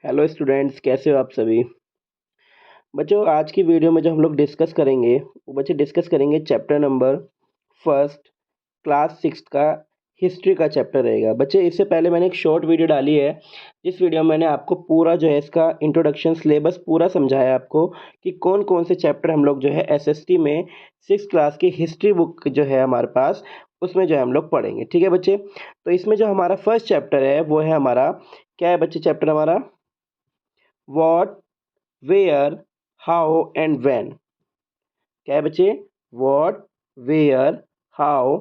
Hello students, कैसे हो आप सभी। बच्चों, आज की वीडियो में जो हम लोग डिस्कस करेंगे वो डिस्कस करेंगे chapter number first class six का हिस्ट्री का चैप्टर रहेगा। बच्चे, इससे पहले मैंने एक शॉर्ट वीडियो डाली है। इस वीडियो में मैंने आपको पूरा जो है इसका इंट्रोडक्शन सिलेबस पूरा समझाया आपको कि कौन कौन से चैप्टर हम लोग जो है एसएसटी में सिक्स क्लास की हिस्ट्री बुक जो है हमारे पास उसमें जो है हम लोग पढ़ेंगे। ठीक है बच्चे, तो इसमें जो हमारा फर्स्ट चैप्टर है वो है हमारा, क्या है बच्चे चैप्टर हमारा, what, where, how and when. क्या है बच्चे, what, where, how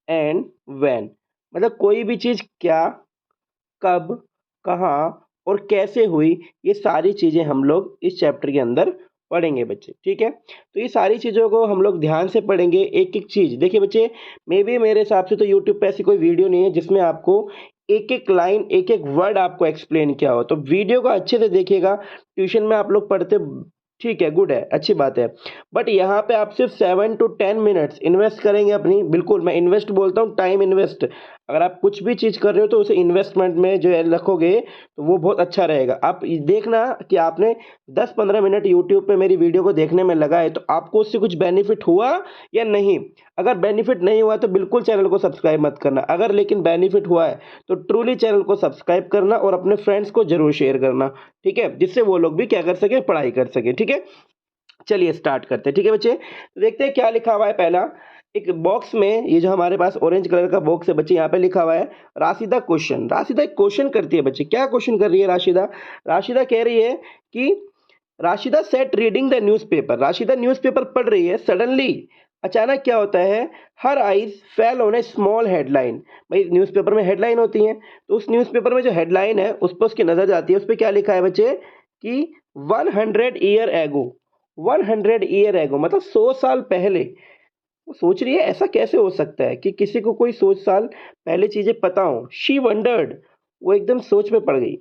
and when. मतलब कोई भी चीज क्या, कब, कहाँ और कैसे हुई, ये सारी चीजें हम लोग इस चैप्टर के अंदर पढ़ेंगे बच्चे। ठीक है, तो ये सारी चीज़ों को हम लोग ध्यान से पढ़ेंगे, एक एक चीज़। देखिए बच्चे, मे बी मेरे हिसाब से तो यूट्यूब पे ऐसी कोई वीडियो नहीं है जिसमें आपको एक एक लाइन एक एक वर्ड आपको एक्सप्लेन किया हो। तो वीडियो को अच्छे से देखिएगा। ट्यूशन में आप लोग पढ़ते, ठीक है, गुड है, अच्छी बात है। बट यहाँ पे आप सिर्फ 7 to 10 मिनट्स इन्वेस्ट करेंगे अपनी, बिल्कुल मैं इन्वेस्ट बोलता हूँ, टाइम इन्वेस्ट। अगर आप कुछ भी चीज़ कर रहे हो तो उसे इन्वेस्टमेंट में जो है रखोगे तो वो बहुत अच्छा रहेगा। आप देखना कि आपने 10-15 मिनट यूट्यूब पे मेरी वीडियो को देखने में लगाए तो आपको उससे कुछ बेनिफिट हुआ या नहीं। अगर बेनिफिट नहीं हुआ तो बिल्कुल चैनल को सब्सक्राइब मत करना। अगर लेकिन बेनिफिट हुआ है तो ट्रूली चैनल को सब्सक्राइब करना और अपने फ्रेंड्स को जरूर शेयर करना। ठीक है, जिससे वो लोग भी क्या कर सके, पढ़ाई कर सके। ठीक है, चलिए स्टार्ट करते हैं। ठीक है बच्चे, तो देखते हैं क्या लिखा हुआ है। पहला एक बॉक्स में, ये जो हमारे पास ऑरेंज कलर का बॉक्स है बच्चे, यहाँ पे लिखा हुआ है राशिदा क्वेश्चन। राशिदा एक क्वेश्चन करती है बच्चे। क्या क्वेश्चन कर रही है राशिदा? राशिदा कह रही है कि Rashida SAT reading the newspaper. Rashida newspaper पढ़ रही है। सडनली, अचानक क्या होता है, her eyes fell on A small headline. भाई न्यूज़पेपर में हेडलाइन होती है, तो उस न्यूज़पेपर में जो हेडलाइन है उस पर उसकी नजर जाती है। उस पर क्या लिखा है बच्चे कि 100 ईयर एगो। 100 ईयर एगो मतलब 100 साल पहले। वो सोच रही है ऐसा कैसे हो सकता है कि किसी को कोई 100 साल पहले चीजें पता हो। शी वंडर्ड, वो एकदम सोच में पड़ गई।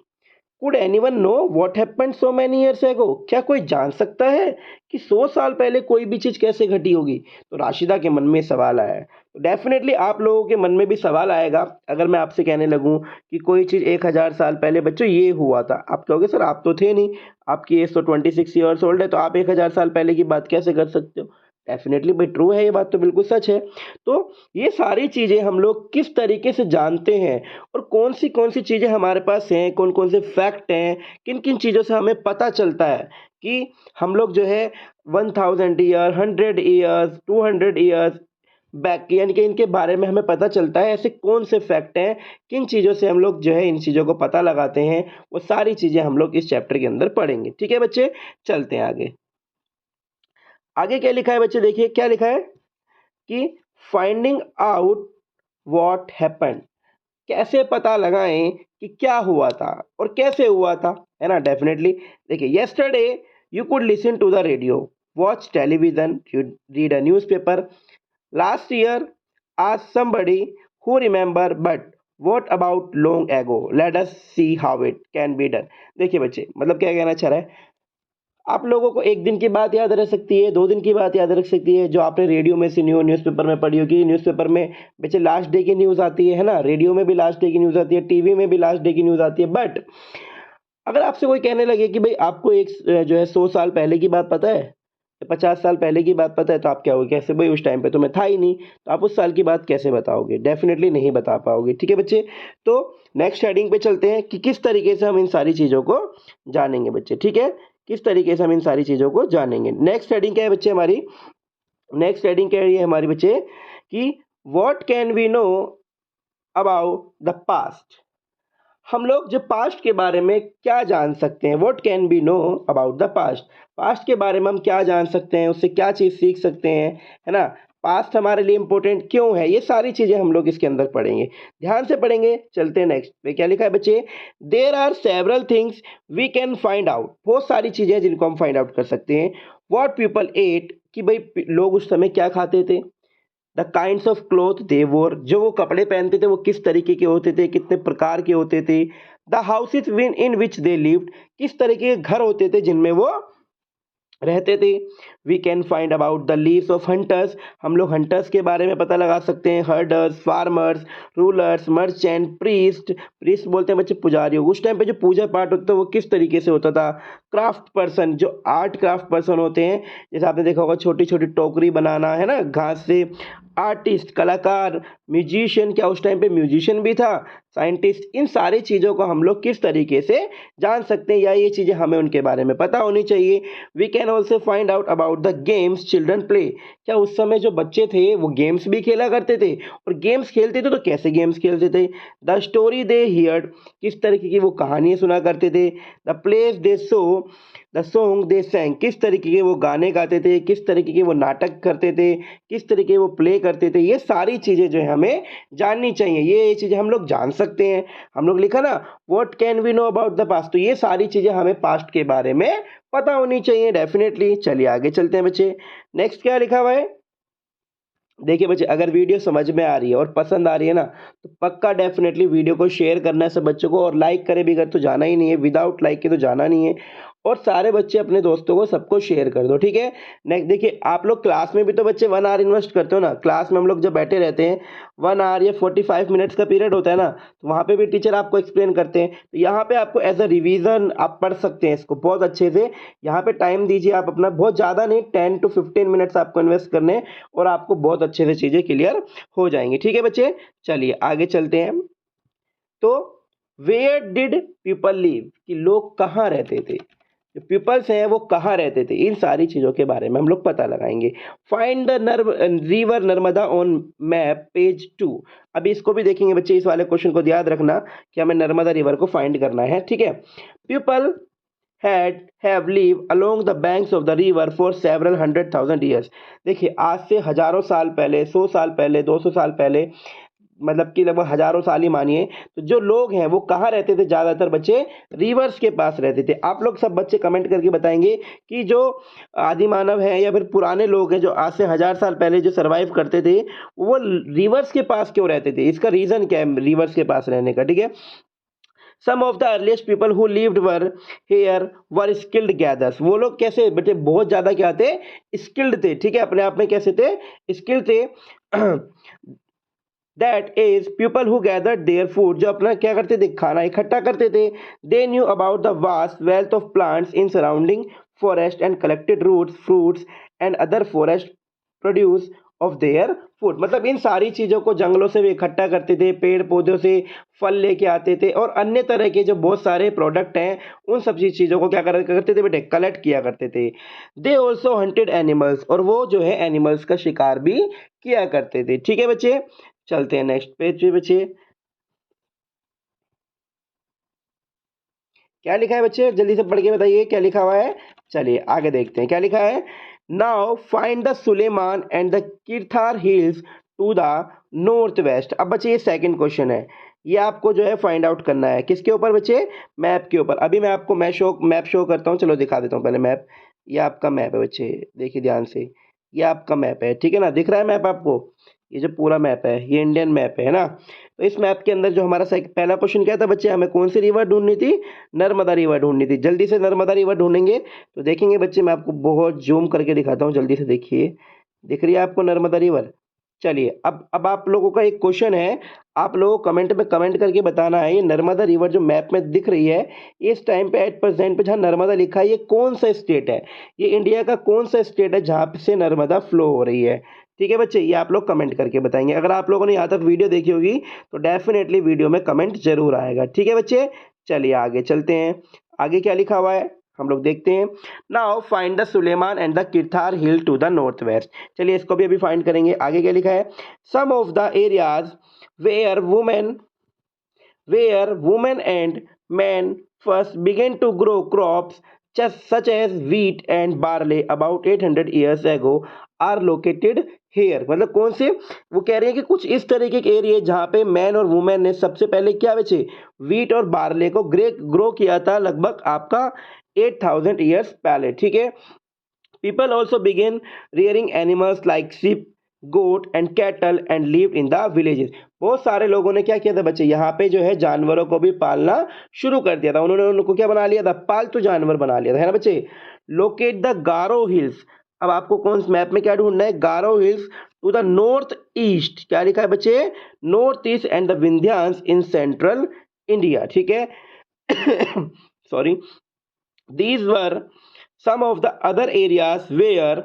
Could anyone know what happened so many years ago. क्या कोई जान सकता है कि 100 साल पहले कोई भी चीज कैसे घटी होगी? तो राशिदा के मन में सवाल आया है। तो डेफिनेटली आप लोगों के मन में भी सवाल आएगा अगर मैं आपसे कहने लगूं कि कोई चीज 1000 साल पहले बच्चों ये हुआ था। आप कहोगे सर आप तो थे नहीं, आपकी एज तो 26 ईयर्स ओल्ड है, तो आप 1000 साल पहले की बात कैसे कर सकते हो? डेफिनेटली भाई ट्रू है, ये बात तो बिल्कुल सच है। तो ये सारी चीजें हम लोग किस तरीके से जानते हैं और कौन सी चीज़ें हमारे पास हैं, कौन-कौन से फैक्ट हैं, किन-किन चीज़ों से हमें पता चलता है कि हम लोग जो है 1000 ईयर, 100 ईयर्स, 200 ईयर्स बैक, यानी कि इनके बारे में हमें पता चलता है। ऐसे कौन से फैक्ट हैं, किन चीज़ों से हम लोग जो है इन चीज़ों को पता लगाते हैं, वो सारी चीज़ें हम लोग इस चैप्टर के अंदर पढ़ेंगे। ठीक है बच्चे, चलते हैं आगे। आगे क्या लिखा है बच्चे, देखिए क्या लिखा है कि फाइंडिंग आउट व्हाट हैपेंड। कैसे पता लगाएं कि क्या हुआ था और कैसे हुआ था, है ना। डेफिनेटली देखिए, yesterday you could listen to the radio, watch television, you read a newspaper, last year आज somebody who remember, but what about long ago, let us see how it can be done। देखिए बच्चे, मतलब क्या कहना चाह रहा है, आप लोगों को एक दिन की बात याद रह सकती है, 2 दिन की बात याद रख सकती है जो आपने रेडियो में सुनी हो, न्यूज़पेपर में पढ़ी होगी। न्यूज़पेपर में बच्चे लास्ट डे की न्यूज़ आती है ना, रेडियो में भी लास्ट डे की न्यूज़ आती है, टीवी में भी लास्ट डे की न्यूज़ आती है। बट अगर आपसे कोई कहने लगे कि भाई आपको एक जो है 100 साल पहले की बात पता है, 50 साल पहले की बात पता है, तो आप क्या होगे, कैसे भाई उस टाइम पे तो मैं था ही नहीं, तो आप उस साल की बात कैसे बताओगे? डेफिनेटली नहीं बता पाओगे। ठीक है बच्चे, तो नेक्स्ट हेडिंग पे चलते हैं कि किस तरीके से हम इन सारी चीज़ों को जानेंगे बच्चे। ठीक है, किस तरीके से हम इन सारी चीज़ों को जानेंगे। नेक्स्ट हेडिंग क्या है बच्चे हमारी? नेक्स्ट हेडिंग क्या है हमारी बच्चे कि what can we know about the past. हम लोग जो पास्ट के बारे में क्या जान सकते हैं, what can be no about the past. Past के बारे में हम क्या जान सकते हैं, उससे क्या चीज़ सीख सकते हैं, है ना। पास्ट हमारे लिए इंपॉर्टेंट क्यों है, ये सारी चीज़ें हम लोग इसके अंदर पढ़ेंगे, ध्यान से पढ़ेंगे। चलते हैं नेक्स्ट पे, क्या लिखा है बच्चे, there are several things we can find out. बहुत सारी चीज़ें हैं जिनको हम फाइंड आउट कर सकते हैं। व्हाट पीपल एट, कि भाई लोग उस समय क्या खाते थे। द काइंड्स ऑफ क्लोथ दे वोर, जो वो कपड़े पहनते थे वो किस तरीके के होते थे, कितने प्रकार के होते थे। The houses in which they lived, किस तरीके के घर होते थे जिनमें वो रहते थे। We can find about the lives of hunters, हम लोग हंटर्स के बारे में पता लगा सकते हैं। Herders, farmers, rulers, merchant, priest, priest बोलते हैं बच्चे पुजारी। उस टाइम पे जो पूजा पाठ होता था वो किस तरीके से होता था। क्राफ्ट पर्सन, जो आर्ट क्राफ्ट पर्सन होते हैं, जैसे आपने देखा होगा छोटी छोटी टोकरी बनाना है ना घास से। आर्टिस्ट, कलाकार, म्यूजिशियन, क्या उस टाइम पे म्यूजिशियन भी था, साइंटिस्ट, इन सारी चीज़ों को हम लोग किस तरीके से जान सकते हैं, या ये चीज़ें हमें उनके बारे में पता होनी चाहिए। We can also find out about the games children play, क्या उस समय जो बच्चे थे वो गेम्स भी खेला करते थे, और गेम्स खेलते थे तो कैसे गेम्स खेलते थे। द स्टोरी दे हियर्ड, किस तरीके की वो कहानियाँ सुना करते थे। The place they so, the song दे सैंग, किस तरीके के वो गाने गाते थे, किस तरीके के वो नाटक करते थे, किस तरीके वो प्ले करते थे। ये सारी चीज़ें जो है हमें जाननी चाहिए, ये चीज़ें हम लोग जान सकते हैं। हम लोग लिखा ना what can we know about the past, तो ये सारी चीज़ें हमें पास्ट के बारे में पता होनी चाहिए डेफिनेटली। चलिए आगे चलते हैं बच्चे। नेक्स्ट क्या लिखा हुआ है, देखिए बच्चे, अगर वीडियो समझ में आ रही है और पसंद आ रही है ना, तो पक्का डेफिनेटली वीडियो को शेयर करना है सब बच्चों को, और लाइक करे बगैर तो जाना ही नहीं है, विदाउट लाइक के तो जाना नहीं है। और सारे बच्चे अपने दोस्तों को सबको शेयर कर दो, ठीक है। नेक्स्ट देखिए, आप लोग क्लास में भी तो बच्चे 1 आवर इन्वेस्ट करते हो ना, क्लास में हम लोग जब बैठे रहते हैं 1 आवर या 45 मिनट्स का पीरियड होता है ना, तो वहाँ पे भी टीचर आपको एक्सप्लेन करते हैं, तो यहाँ पे आपको एज अ रिवीजन आप पढ़ सकते हैं इसको बहुत अच्छे से। यहाँ पे टाइम दीजिए आप अपना, बहुत ज़्यादा नहीं, 10 to 15 मिनट्स आपको इन्वेस्ट करने हैं, और आपको बहुत अच्छे से चीज़ें क्लियर हो जाएंगी, ठीक है बच्चे। चलिए आगे चलते हैं। तो वेयर डिड पीपल लिव, कि लोग कहाँ रहते थे, जो पीपल्स हैं वो कहाँ रहते थे, इन सारी चीज़ों के बारे में हम लोग पता लगाएंगे। Find the river Narmada on map page 2, अभी इसको भी देखेंगे बच्चे, इस वाले क्वेश्चन को याद रखना कि हमें नर्मदा रिवर को फाइंड करना है, ठीक है। People have lived along the banks of the river for several 100,000 years, देखिए आज से हजारों साल पहले, 100 साल पहले, 200 साल पहले, मतलब कि लगभग हजारों साल ही मानिए, तो जो लोग हैं वो कहाँ रहते थे, ज़्यादातर बच्चे रिवर्स के पास रहते थे। आप लोग सब बच्चे कमेंट करके बताएंगे कि जो आदि मानव है या फिर पुराने लोग हैं जो आज से 1000 साल पहले जो सरवाइव करते थे, वो रिवर्स के पास क्यों रहते थे, इसका रीज़न क्या है रिवर्स के पास रहने का, ठीक है। Some of the earliest people who lived were here were skilled gatherers, वो लोग कैसे बेटे बहुत ज़्यादा क्या थे, स्किल्ड थे, ठीक है, अपने आप में कैसे थे, स्किल्ड थे। That is people who gathered their food, जो अपना क्या करते थे, खाना इकट्ठा करते थे। They knew about the vast wealth of plants in surrounding forest and collected roots, fruits and other forest produce of their food, मतलब इन सारी चीज़ों को जंगलों से भी इकट्ठा करते थे, पेड़ पौधों से फल लेके आते थे, और अन्य तरह के जो बहुत सारे प्रोडक्ट हैं उन सब चीज़ों को क्या करते थे बेटे, कलेक्ट किया करते थे। दे ऑल्सो हंटेड एनिमल्स, और वो जो है एनिमल्स का शिकार भी किया करते थे, ठीक है बच्चे। चलते हैं नेक्स्ट पेज पे बच्चे, क्या लिखा है बच्चे, जल्दी से पढ़ के बताइए क्या लिखा हुआ है। चलिए आगे देखते हैं क्या लिखा है। Now find the Sulaiman and the Kirthar hills to the north west, अब बच्चे ये सेकंड क्वेश्चन है, ये आपको जो है फाइंड आउट करना है किसके ऊपर बच्चे, मैप के ऊपर। अभी मैं आपको मैप शो करता हूँ, चलो दिखा देता हूँ पहले मैप। ये आपका मैप है बच्चे, देखिए ध्यान से, ये आपका मैप है, ठीक है ना, दिख रहा है मैप आपको, ये जो पूरा मैप है ये इंडियन मैप है ना। तो इस मैप के अंदर जो हमारा पहला क्वेश्चन क्या था बच्चे, हमें कौन सी रिवर ढूंढनी थी, नर्मदा रिवर ढूंढनी थी। जल्दी से नर्मदा रिवर ढूंढेंगे तो देखेंगे बच्चे, मैं आपको बहुत जूम करके दिखाता हूँ, जल्दी से देखिए, दिख रही है आपको नर्मदा रिवर। चलिए अब आप लोगों का एक क्वेश्चन है, आप लोगों को कमेंट में कमेंट करके बताना है, ये नर्मदा रिवर जो मैप में दिख रही है, इस टाइम पे एट प्रेजेंट पे जहाँ नर्मदा लिखा है, ये कौन सा स्टेट है, ये इंडिया का कौन सा स्टेट है जहाँ से नर्मदा फ्लो हो रही है, ठीक है बच्चे, ये आप लोग कमेंट करके बताएंगे। अगर आप लोगों ने यहाँ तक वीडियो देखी होगी तो डेफिनेटली वीडियो में कमेंट जरूर आएगा, ठीक है बच्चे। चलिए आगे चलते हैं, आगे क्या लिखा हुआ है हम लोग देखते हैं। Now find the Sulaiman and the Kirthar hill to the north west, चलिए इसको भी अभी फाइंड करेंगे। आगे क्या लिखा है, some of the areas where women and men first began to grow crops such as wheat and barley about 800 years ago are located here, मतलब कौन से, वो कह रहे हैं कि कुछ इस तरीके के एरिया जहाँ पे मैन और वुमेन ने सबसे पहले क्या बेचे, वीट और बार्ले को ग्रो किया था लगभग आपका 8000 ईयर्स पहले, ठीक है। People also began rearing animals like sheep, goat and cattle and lived in the villages. बहुत सारे लोगों ने क्या किया था बच्चे, यहाँ पे जो है जानवरों को भी पालना शुरू कर दिया था। उन्होंने उनको क्या बना लिया था, पालतू जानवर बना लिया था, है ना बच्चे। Locate the Garo hills. अब आपको कौन से मैप में क्या ढूंढना है, Garo hills to the north east. क्या लिखा है बच्चे, north east and the Vindhyas in central India, ठीक है। Sorry, these were some of the other areas where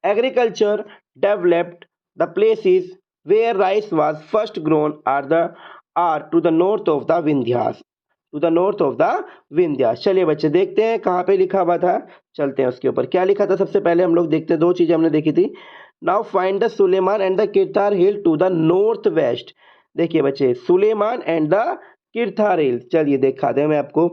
agriculture developed. The places where rice was first grown are to the north of the Vindhyas, to the north of the Vindhyas. चलिए बच्चे देखते हैं कहाँ पे लिखा हुआ था, चलते हैं उसके ऊपर। क्या लिखा था सबसे पहले हम लोग देखते हैं, दो चीजें हमने देखी थी। Now find the Sulaiman and the Kirthar hill to the north west. देखिए बच्चे, Sulaiman and the Kirthar hill, चलिए दिखा दें मैं आपको।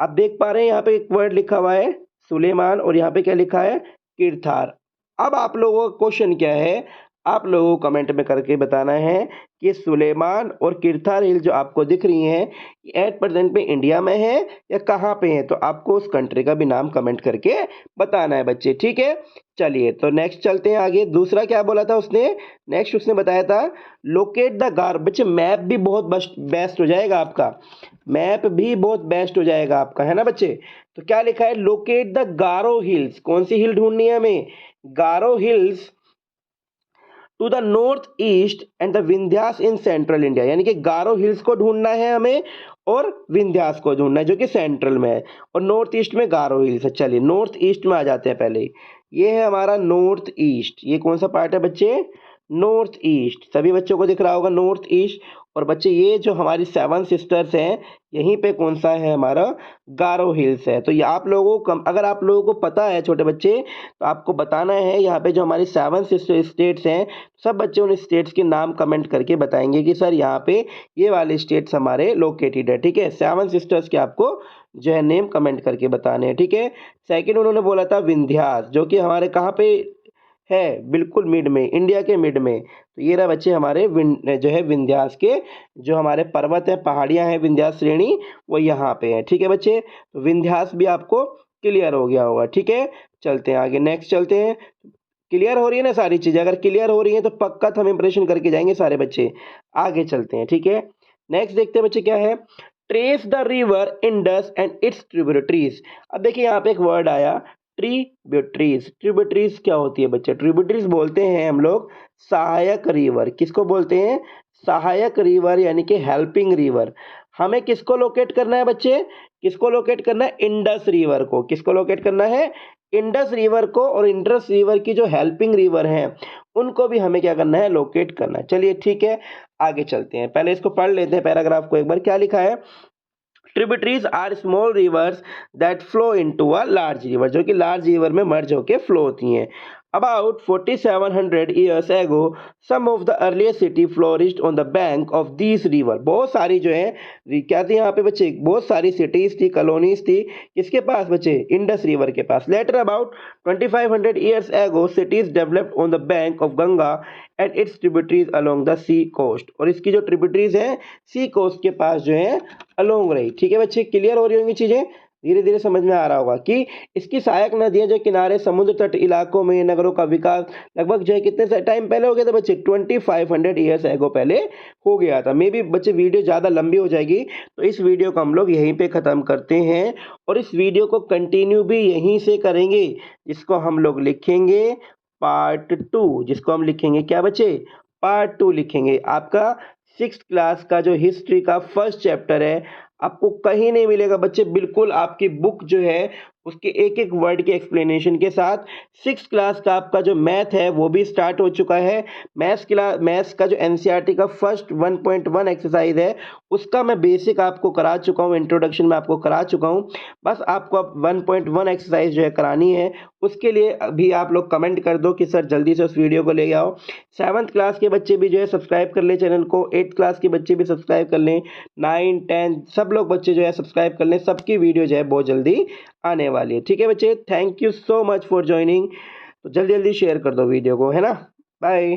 आप देख पा रहे हैं यहाँ पे एक वर्ड लिखा हुआ है सुलेमान और यहाँ पे क्या लिखा है, किरथार। अब आप लोगों का क्वेश्चन क्या है, आप लोगों को कमेंट में करके बताना है कि सुलेमान और किरथार हिल जो आपको दिख रही हैं एट प्रेजेंट में इंडिया में है या कहाँ पे है। तो आपको उस कंट्री का भी नाम कमेंट करके बताना है बच्चे, ठीक है। चलिए तो नेक्स्ट चलते हैं आगे। दूसरा क्या बोला था उसने, नेक्स्ट उसने बताया था लोकेट द गार। बच्चे मैप भी बहुत बेस्ट हो जाएगा आपका, मैप भी बहुत बेस्ट हो जाएगा आपका, है ना बच्चे। तो क्या लिखा है, लोकेट द गारो हिल्स। कौन सी हिल ढूंढनी है हमें, Garo hills to the north east and the Vindhyas in central India. यानी कि गारो हिल्स को ढूंढना है हमें और विंध्यास को ढूंढना है जो कि सेंट्रल में है, और नॉर्थ ईस्ट में गारो हिल्स है। चलिए नॉर्थ ईस्ट में आ जाते हैं पहले। ये है हमारा नॉर्थ ईस्ट। ये कौन सा पार्ट है बच्चे, नॉर्थ ईस्ट। सभी बच्चों को दिख रहा होगा नॉर्थ ईस्ट। और बच्चे ये जो हमारी 7 सिस्टर्स हैं, यहीं पे कौन सा है हमारा, गारो हिल्स है। तो ये आप लोगों को अगर आप लोगों को पता है छोटे बच्चे, तो आपको बताना है यहाँ पे जो हमारी 7 सिस्टर स्टेट्स हैं, सब बच्चे उन स्टेट्स के नाम कमेंट करके बताएंगे कि सर यहाँ पे ये वाले स्टेट्स हमारे लोकेटेड है, ठीक है। 7 सिस्टर्स के आपको जो है नेम कमेंट करके बताने हैं, ठीक है। सेकंड उन्होंने बोला था विंध्यास, जो कि हमारे कहाँ पे है, बिल्कुल मिड में, इंडिया के मिड में। तो ये रहा बच्चे हमारे जो है विंध्यास के जो हमारे पर्वत है, पहाड़ियां हैं, विंध्यास श्रेणी वो यहाँ पे है, ठीक है बच्चे। तो विंध्यास भी आपको क्लियर हो गया होगा, ठीक है। चलते हैं आगे, नेक्स्ट चलते हैं। क्लियर हो रही है ना सारी चीजें, अगर क्लियर हो रही है तो पक्का हम इंप्रेशन करके जाएंगे सारे बच्चे। आगे चलते हैं, ठीक है। नेक्स्ट देखते हैं बच्चे क्या है, trace the river Indus and it's tributaries. अब देखिए यहाँ पे एक वर्ड आया ट्रिब्यूटरीज। ट्रिब्यूटरीज क्या होती है बच्चे, ट्रिब्यूटरीज बोलते हैं हम लोग सहायक रिवर। किसको बोलते हैं, सहायक रिवर, यानी कि हेल्पिंग रिवर। हमें किसको लोकेट करना है बच्चे, किसको लोकेट करना है, इंडस रिवर को। किसको लोकेट करना है, इंडस रिवर को। और इंडस रिवर की जो हेल्पिंग रिवर हैं उनको भी हमें क्या करना है, लोकेट करना है। चलिए ठीक है, आगे चलते हैं। पहले इसको पढ़ लेते हैं पैराग्राफ को एक बार। क्या लिखा है, tributaries are small rivers that flow into a large river, जो कि लार्ज रिवर में मर्ज होकर फ्लो होती हैं। About 4700 years ago, some of the earliest city flourished on the bank of these river. बहुत सारी जो है क्या थी यहाँ पे बच्चे, बहुत सारी cities थी, colonies थी, किसके पास बच्चे, इंडस रिवर के पास। Later about 2500 years ago, cities developed on the bank of Ganga and its tributaries along the sea coast. और इसकी जो tributaries हैं sea coast के पास जो है along रही, ठीक है बच्चे। क्लियर हो रही होंगी चीजें, धीरे धीरे समझ में आ रहा होगा कि इसकी सहायक नदियां जो किनारे समुद्र तट इलाकों में नगरों का विकास लगभग जो है कितने टाइम पहले हो गया था बच्चे, 2500 ईयर्स एगो पहले हो गया था। मे बी बच्चे वीडियो ज़्यादा लंबी हो जाएगी, तो इस वीडियो को हम लोग यहीं पे ख़त्म करते हैं और इस वीडियो को कंटिन्यू भी यहीं से करेंगे, जिसको हम लोग लिखेंगे पार्ट 2। जिसको हम लिखेंगे क्या बच्चे, पार्ट 2 लिखेंगे। आपका 6th क्लास का जो हिस्ट्री का फर्स्ट चैप्टर है आपको कहीं नहीं मिलेगा बच्चे, बिल्कुल आपकी बुक जो है उसके एक एक वर्ड के एक्सप्लेनेशन के साथ। 6th क्लास का आपका जो मैथ है वो भी स्टार्ट हो चुका है। मैथ्स का जो एनसीईआरटी का फर्स्ट 1.1 एक्सरसाइज है उसका मैं बेसिक आपको करा चुका हूँ, इंट्रोडक्शन में आपको करा चुका हूँ। बस आपको अब 1.1 एक्सरसाइज जो है करानी है, उसके लिए अभी आप लोग कमेंट कर दो कि सर जल्दी से उस वीडियो को ले आओ। 7th क्लास के बच्चे भी जो है सब्सक्राइब कर लें चैनल को, 8th क्लास के बच्चे भी सब्सक्राइब कर लें, 9, 10 सब लोग बच्चे जो है सब्सक्राइब कर लें। सबकी वीडियो जो है बहुत जल्दी आने वाली है, ठीक है बच्चे। Thank you so much for joining. तो जल्दी जल्दी शेयर कर दो वीडियो को, है ना। बाय।